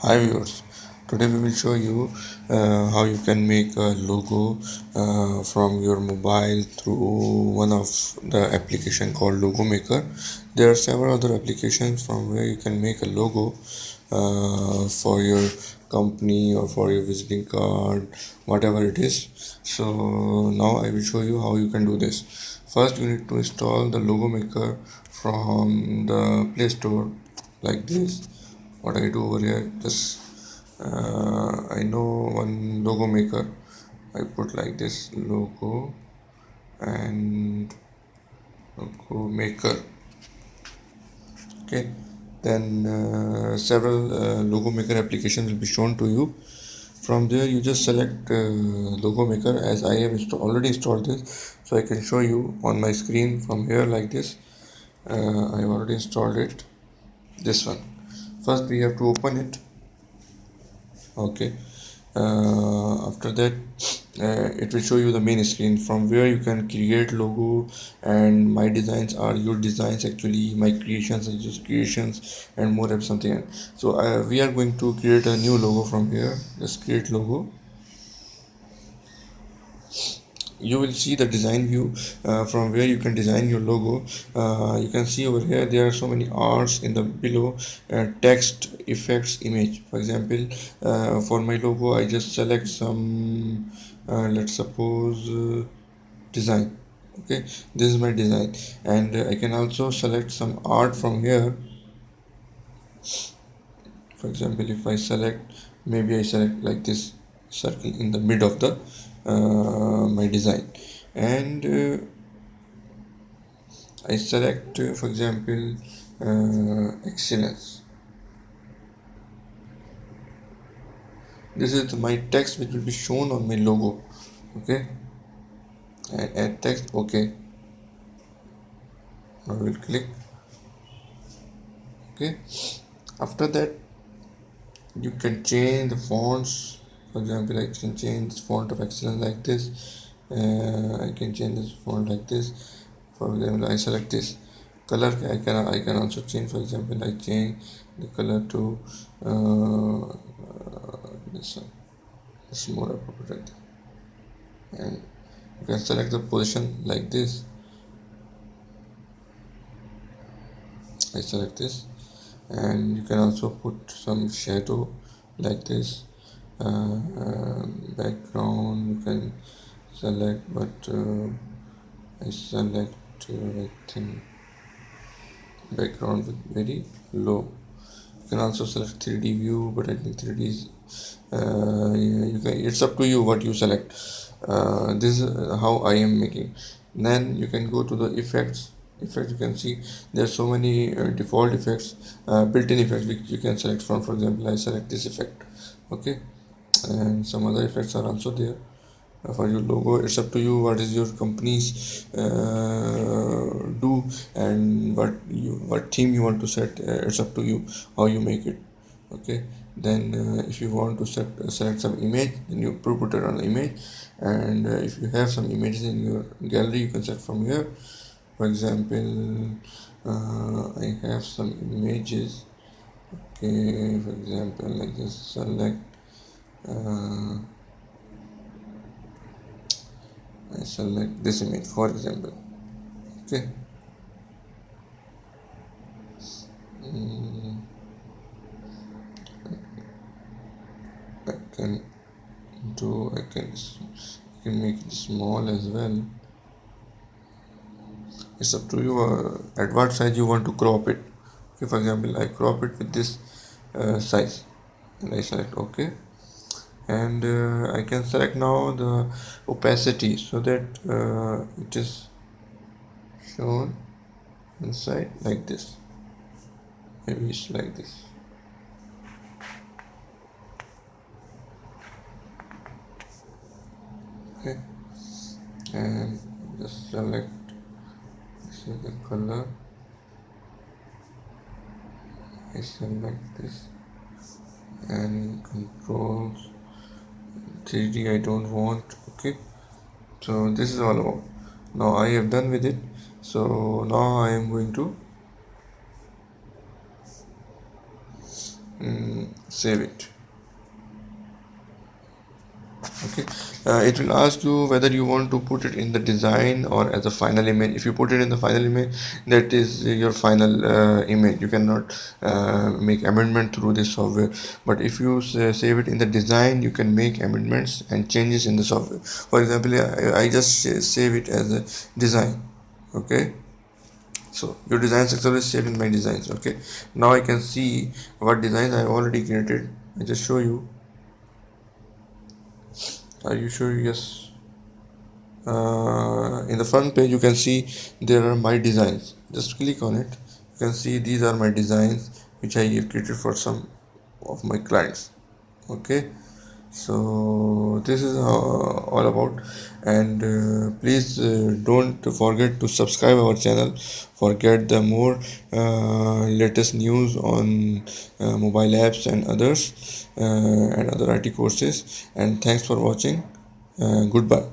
Hi viewers, today we will show you how you can make a logo from your mobile through one of the application called Logo Maker. There are several other applications from where you can make a logo for your company or for your visiting card, whatever it is. So now I will show you how you can do this. First you need to install the Logo Maker from the Play Store like this. What I do over here, just I know one logo maker. I put like this logo and logo maker. Okay, then several logo maker applications will be shown to you. From there you just select logo maker. As I have already installed this, so I can show you on my screen from here like this. I have already installed it, this one. First we have to open it. Okay, after that it will show you the main screen from where you can create logo, and my designs are your designs, actually my creations are just creations, and more of something else. So we are going to create a new logo from here. Just create logo. You will see the design view from where you can design your logo. You can see over here there are so many arts in the below, text, effects, image. For example, for my logo I just select some, let's suppose design. Okay, this is my design, and I can also select some art from here. For example, if I select, maybe I select like this circle in the mid of the my design, and I select, for example, excellence. This is my text which will be shown on my logo. Okay, and add text. Okay, I will click. Okay, after that you can change the fonts. For example, I can change the font of excellence like this. I can change this font like this. For example, I select this color. I can also change. For example, I change the color to this one. It's more appropriate, and you can select the position like this. I select this, and you can also put some shadow like this. Background you can select, but I select, I think, background with very low. You can also select 3D view, but I think 3D is, you can, it's up to you what you select. This is how I am making. Then you can go to the effects. You can see there are so many default effects, built-in effects which you can select from. For example, I select this effect. Okay, and some other effects are also there. For your logo, it's up to you what is your company's do, and what theme you want to set. It's up to you how you make it. Okay, then if you want to select some image, then you put it on the image, and if you have some images in your gallery, you can select from here. For example, I have some images. Okay, for example, I just select, uh, I select this image, for example. Okay, I can I can make it small as well. It's up to you at what size you want to crop it. Okay, for example, I crop it with this size, and I select OK, and I can select now the opacity so that it is shown inside like this. Maybe it's like this. Okay, and just select, this is the color. I select this, and controls 3D I don't want. Okay, so this is all about. Now I have done with it, so now I am going to save it. Okay, it will ask you whether you want to put it in the design or as a final image. If you put it in the final image, that is your final image. You cannot make amendment through this software. But if you save it in the design, you can make amendments and changes in the software. For example, I just save it as a design. Okay, so your design success is saved in my designs. Okay, now I can see what designs I already created. I just show you. Are you sure? Yes. In the front page you can see there are my designs. Just click on it. You can see these are my designs which I have created for some of my clients. Okay, so this is all about, and please don't forget to subscribe our channel for get the more latest news on mobile apps and others and other IT courses. And thanks for watching. Goodbye.